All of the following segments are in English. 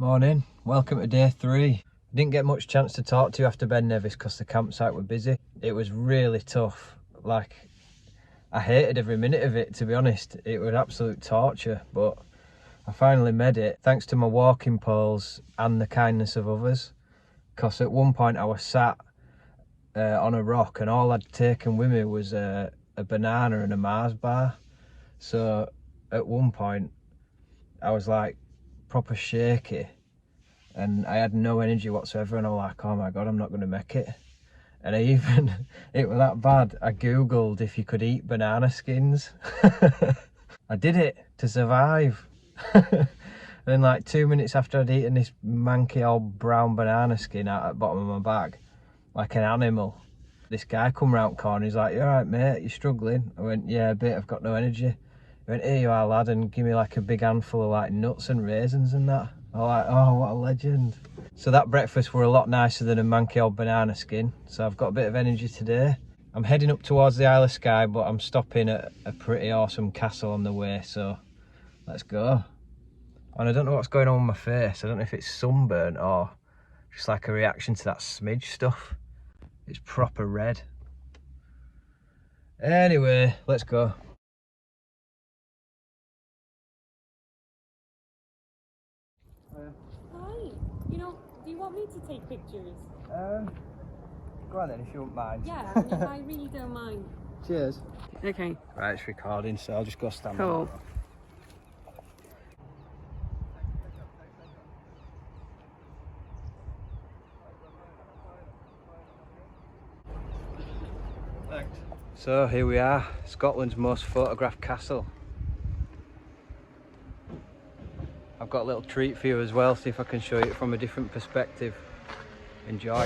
Morning, welcome to day 3. Didn't get much chance to talk to you after Ben Nevis because the campsite were busy. It was really tough. Like, I hated every minute of it, to be honest. It was absolute torture, but I finally made it thanks to my walking poles and the kindness of others. Because at one point I was sat on a rock and all I'd taken with me was a banana and a Mars bar. So at one point I was like proper shaky and I had no energy whatsoever, and I'm like, oh my god, I'm not going to make it. And I even, it was that bad, I googled if you could eat banana skins. I did it to survive. And then like 2 minutes after I'd eaten this manky old brown banana skin out at the bottom of my bag, like an animal, this guy come round the corner. He's like, you alright mate, you struggling? I went, yeah a bit, I've got no energy. He went, here you are lad, and give me like a big handful of like nuts and raisins and that. I'm like, oh what a legend. So that breakfast were a lot nicer than a manky old banana skin, so I've got a bit of energy today. I'm heading up towards the Isle of Skye, but I'm stopping at a pretty awesome castle on the way, so let's go. And I don't know what's going on with my face. I don't know if it's sunburn or just like a reaction to that smidge stuff. It's proper red. Anyway, let's go. Hi. Do you want me to take pictures? Go on then, if you wouldn't mind. Yeah, I really don't mind. Cheers. Okay. Right, it's recording, so I'll just go stand Cool. there. Thanks. So here we are, Scotland's most photographed castle. I've got a little treat for you as well, see if I can show you it from a different perspective. Enjoy.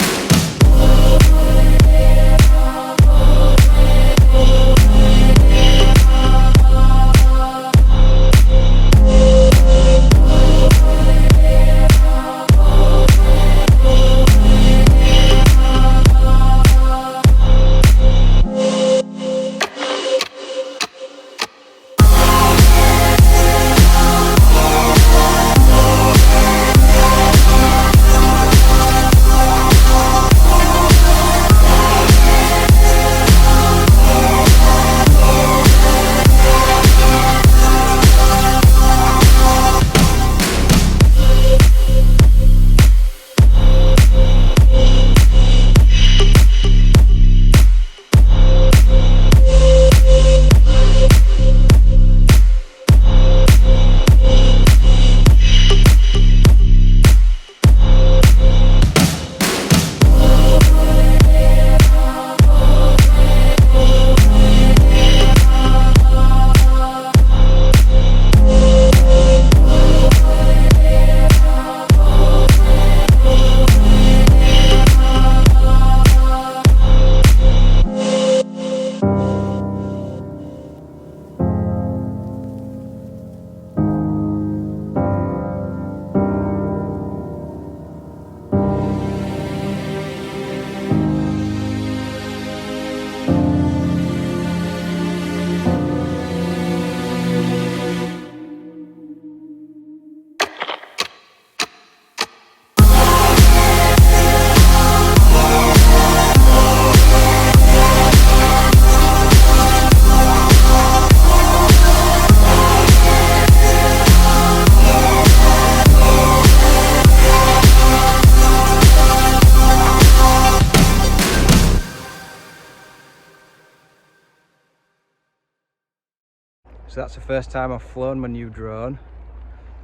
So that's the first time I've flown my new drone,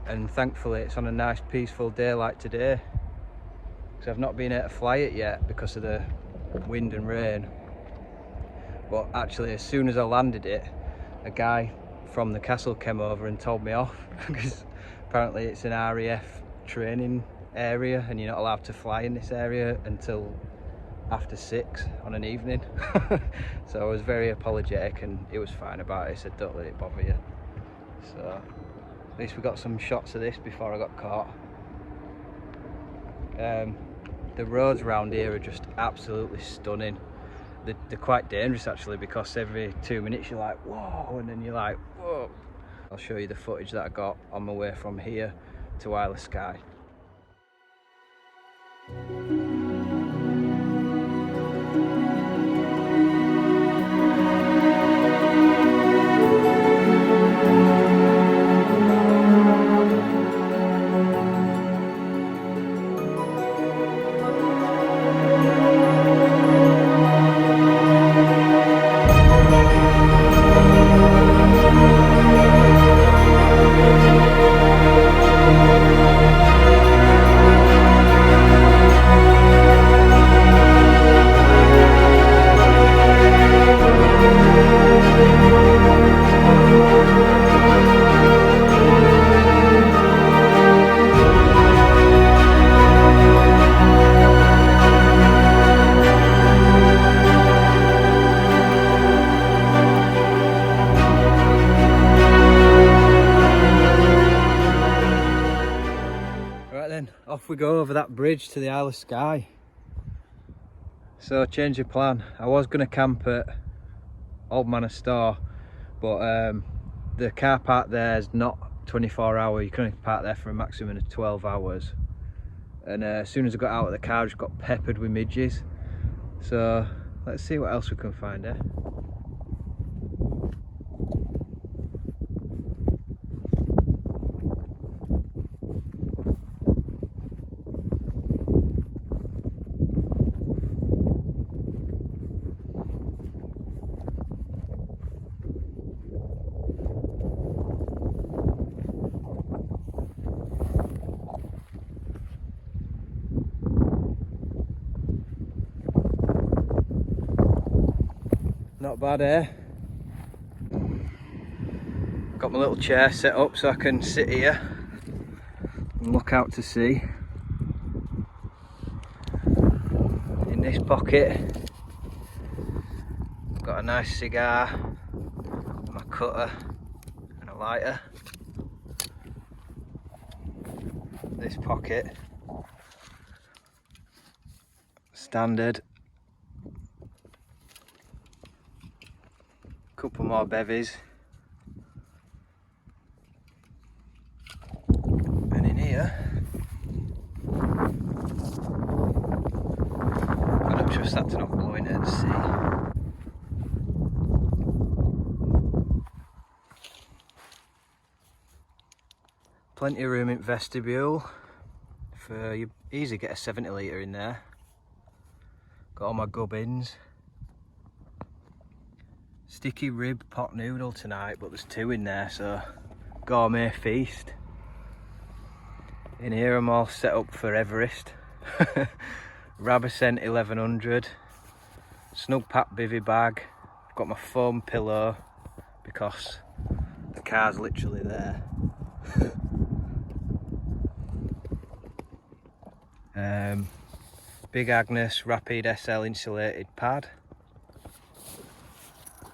and thankfully it's on a nice peaceful day like today, because I've not been able to fly it yet because of the wind and rain. But actually as soon as I landed it, a guy from the castle came over and told me off because apparently it's an RAF training area and you're not allowed to fly in this area until after 6 on an evening. So I was very apologetic and he was fine about it. He said don't let it bother you. So at least we got some shots of this before I got caught. The roads around here are just absolutely stunning. They're quite dangerous actually, because every 2 minutes you're like whoa, and then you're like whoa. I'll show you the footage that I got on my way from here to Isle of Skye. Off we go over that bridge to the Isle of Skye. So change of plan. I was going to camp at Old Manor Store, but the car park there is not 24 hour. You can only park there for a maximum of 12 hours. And as soon as I got out of the car, I just got peppered with midges. So let's see what else we can find here. Not bad, eh? Got my little chair set up so I can sit here and look out to sea. In this pocket, I've got a nice cigar, my cutter and a lighter. This pocket, standard. Couple more bevies, and in here I'll make sure that's not blowing at sea. Plenty of room in vestibule for you easily get a 70 litre in there. Got all my gubbins. Sticky rib pot noodle tonight, but there's 2 in there, so gourmet feast. In here I'm all set up for Everest. Rabascent 1100, snug pack bivvy bag. I've got my foam pillow because the car's literally there. Big Agnes Rapid SL insulated pad.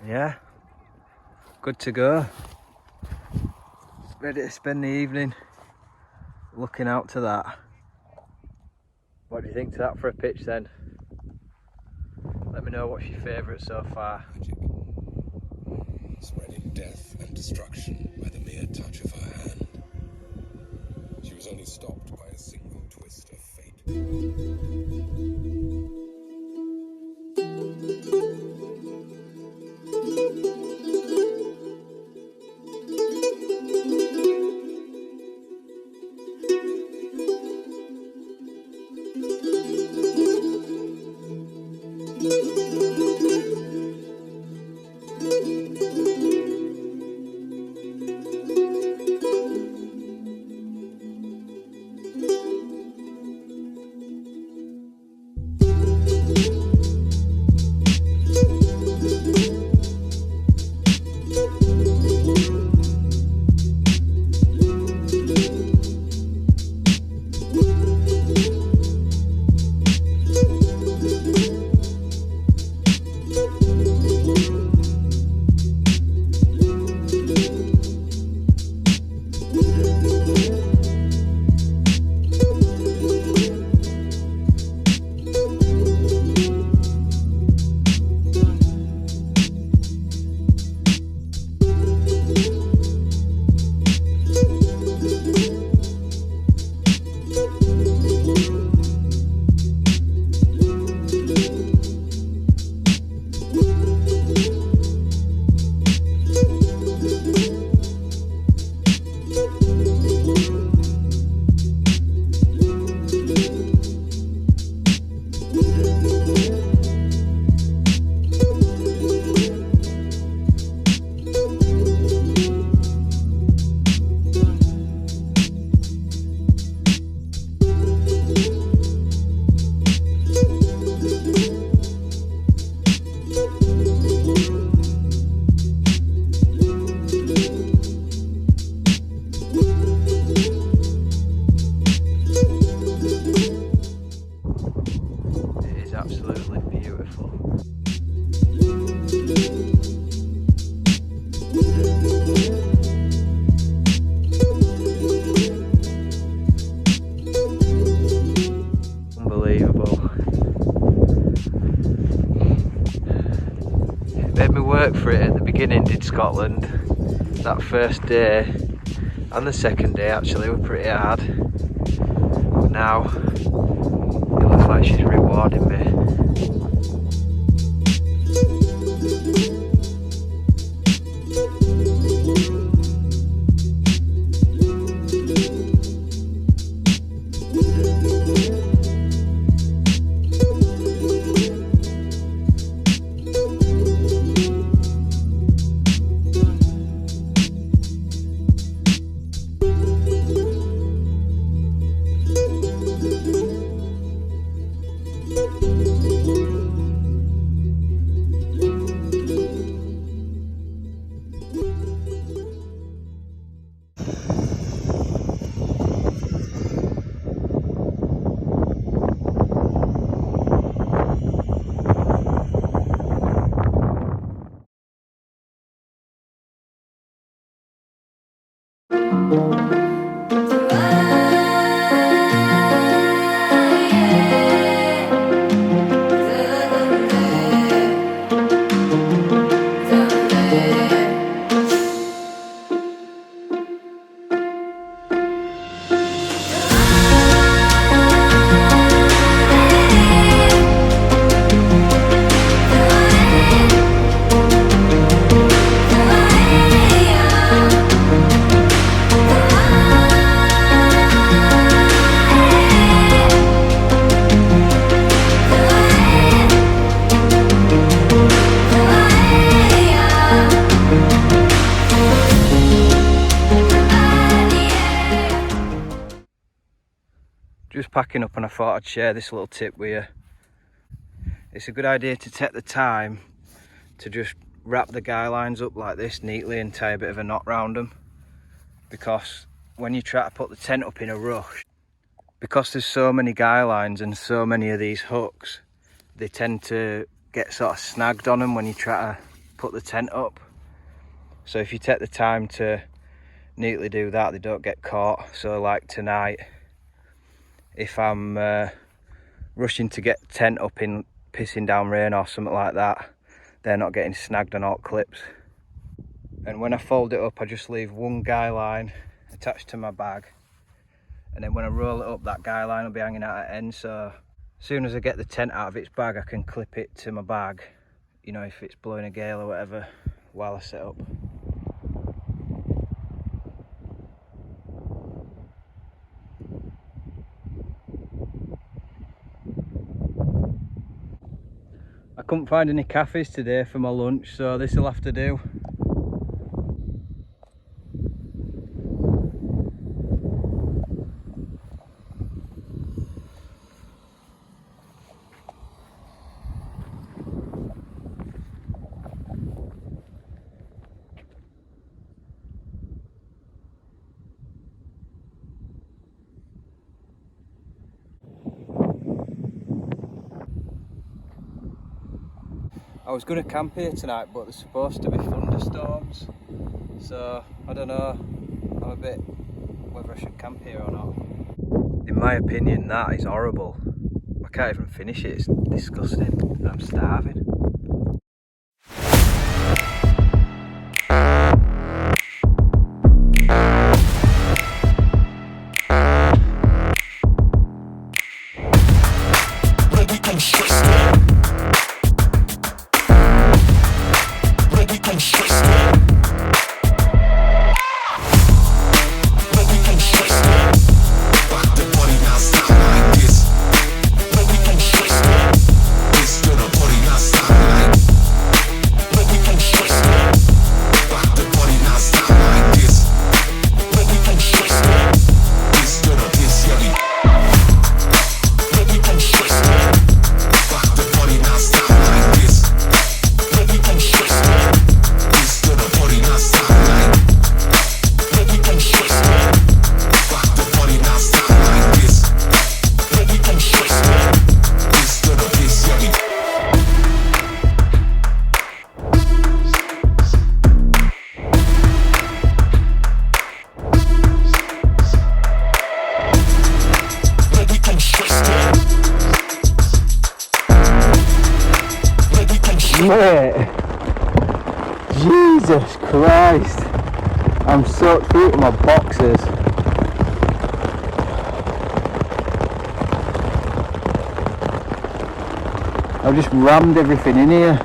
Yeah, good to go. Ready to spend the evening looking out to that. What do you think to that for a pitch then? Let me know what's your favourite so far. Magic, spreading death and destruction by the mere touch of her hand. She was only stopped by a single twist of fate. work for it at the beginning, did Scotland. That first day and the second day actually were pretty hard. But now it looks like she's rewarding me. Just packing up, and I thought I'd share this little tip with you. It's a good idea to take the time to just wrap the guy lines up like this neatly and tie a bit of a knot round them, because when you try to put the tent up in a rush, because there's so many guy lines and so many of these hooks, they tend to get sort of snagged on them when you try to put the tent up. So if you take the time to neatly do that, they don't get caught. So like tonight, if I'm rushing to get tent up in pissing down rain or something like that, they're not getting snagged on all clips. And when I fold it up, I just leave one guy line attached to my bag, and then when I roll it up, that guy line will be hanging out at the end. So as soon as I get the tent out of its bag, I can clip it to my bag, you know, if it's blowing a gale or whatever, while I set up. I couldn't find any cafes today for my lunch, so this will have to do. I was going to camp here tonight, but there's supposed to be thunderstorms, so I don't know. I'm a bit whether I should camp here or not. In my opinion, that is horrible. I can't even finish it, it's disgusting. I'm starving. Mate, Jesus Christ. I'm soaked through to my boxers. I've just rammed everything in here.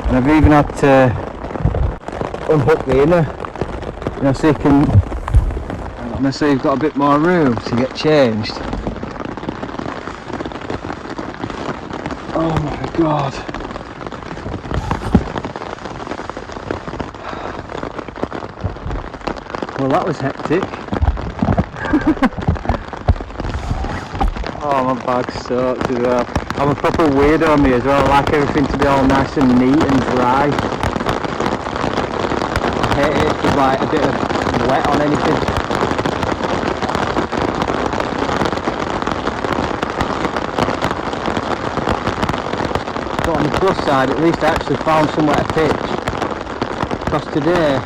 And I've even had to unhook the inner. You know, so you can, so you've got a bit more room to get changed. Oh my god. Well, that was hectic. Oh, my bag's soaked as well. I'm a proper weirdo on me as well. I like everything to be all nice and neat and dry. I hate it if there's like a bit of wet on anything. But on the plus side, at least I actually found somewhere to pitch. Because today,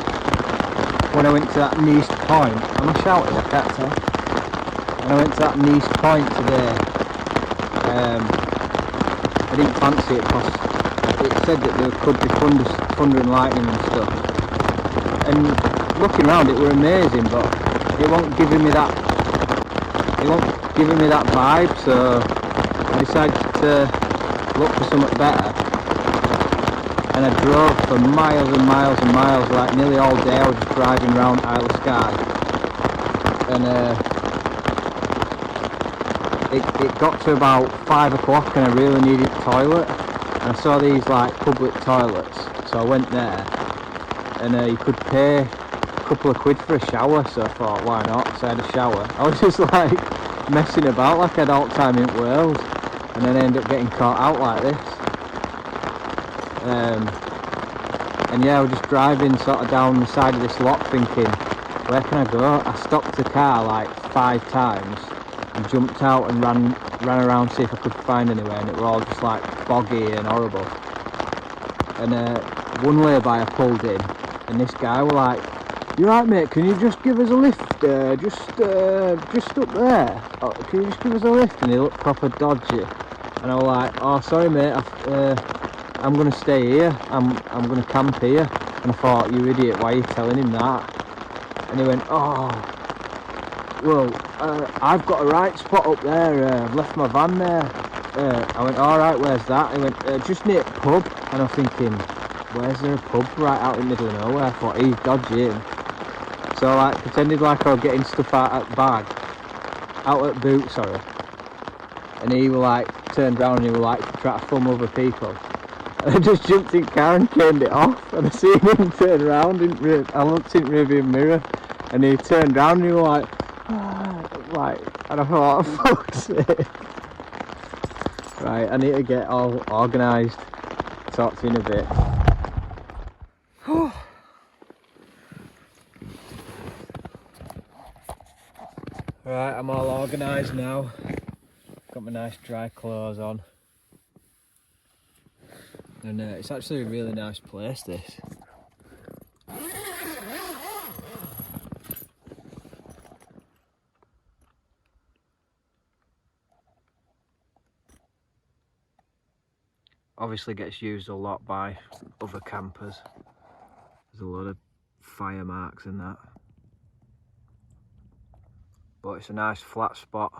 when I went to that niche point, am I shouting? I can't tell. When I went to that niche point today, I didn't fancy it because it said that there could be thunder and lightning and stuff. And looking around, it were amazing, but it wasn't giving me that. It wasn't giving me that vibe. So I decided to look for something better. And I drove for miles and miles and miles, like nearly all day. I was just driving around Isle of Skye, and it got to about 5 o'clock, and I really needed a toilet. And I saw these like public toilets, so I went there, and you could pay a couple of quid for a shower. So I thought, why not? So I had a shower. I was just like messing about like I had all the time in the world, and then I ended up getting caught out like this. And yeah, I was just driving sort of down the side of this lock thinking, where can I go? I stopped the car like 5 times and jumped out and ran around to see if I could find anywhere, and it were all just like boggy and horrible. And one lay-by I pulled in, and this guy were like, "You right, mate, can you just give us a lift, just up there, oh, can you just give us a lift?" And he looked proper dodgy, and I was like, "Oh, sorry mate, I'm going to stay here, I'm going to camp here." And I thought, you idiot, why are you telling him that? And he went, "Oh, well, I've got a right spot up there, I've left my van there." I went, "Alright, where's that?" He went, "Just near the pub." And I'm thinking, where's there a pub right out in the middle of nowhere? I thought, he's dodgy. So I like, pretended like I was getting stuff out at the bag, out at the boot, sorry. And he were like, turned round and he were like, trying to film other people. I just jumped in the car and turned it off, and I seen him turn around. I looked in the rearview mirror, and he turned around and he was like, and I thought, oh, fuck's sake. Right, I need to get all organised. Talk to you in a bit. Right, I'm all organised now. Got my nice dry clothes on. And it's actually a really nice place, this. Obviously gets used a lot by other campers. There's a lot of fire marks and that. But it's a nice flat spot.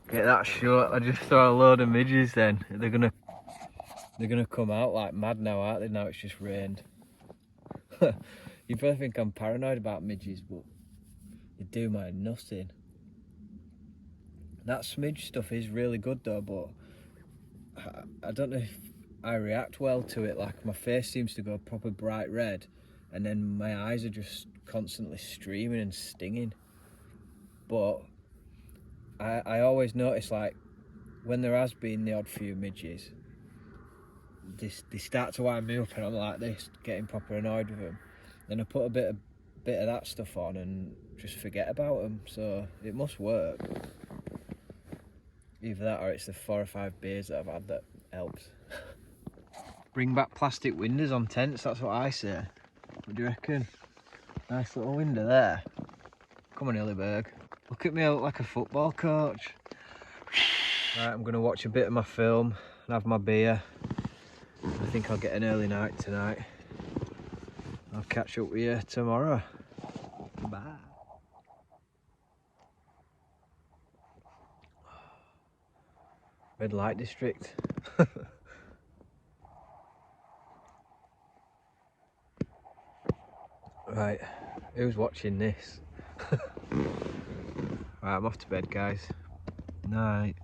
Get that shot, I just saw a load of midges then. They're gonna come out like mad now, aren't they? Now it's just rained. You probably think I'm paranoid about midges, but they do my nothing. That smidge stuff is really good though, but I don't know if I react well to it. Like my face seems to go proper bright red, and then my eyes are just constantly streaming and stinging. But I always notice, like, when there has been the odd few midges, they start to wind me up and I'm like this, getting proper annoyed with them. Then I put a bit of that stuff on and just forget about them, so it must work. Either that or it's the 4 or 5 beers that I've had that helps. Bring back plastic windows on tents, that's what I say. What do you reckon? Nice little window there. Come on, Hillyberg. Look at me, I look like a football coach. Right, I'm going to watch a bit of my film and have my beer. I think I'll get an early night tonight. I'll catch up with you tomorrow. Bye. Red light district. Right, who's watching this? Right, I'm off to bed, guys. Night.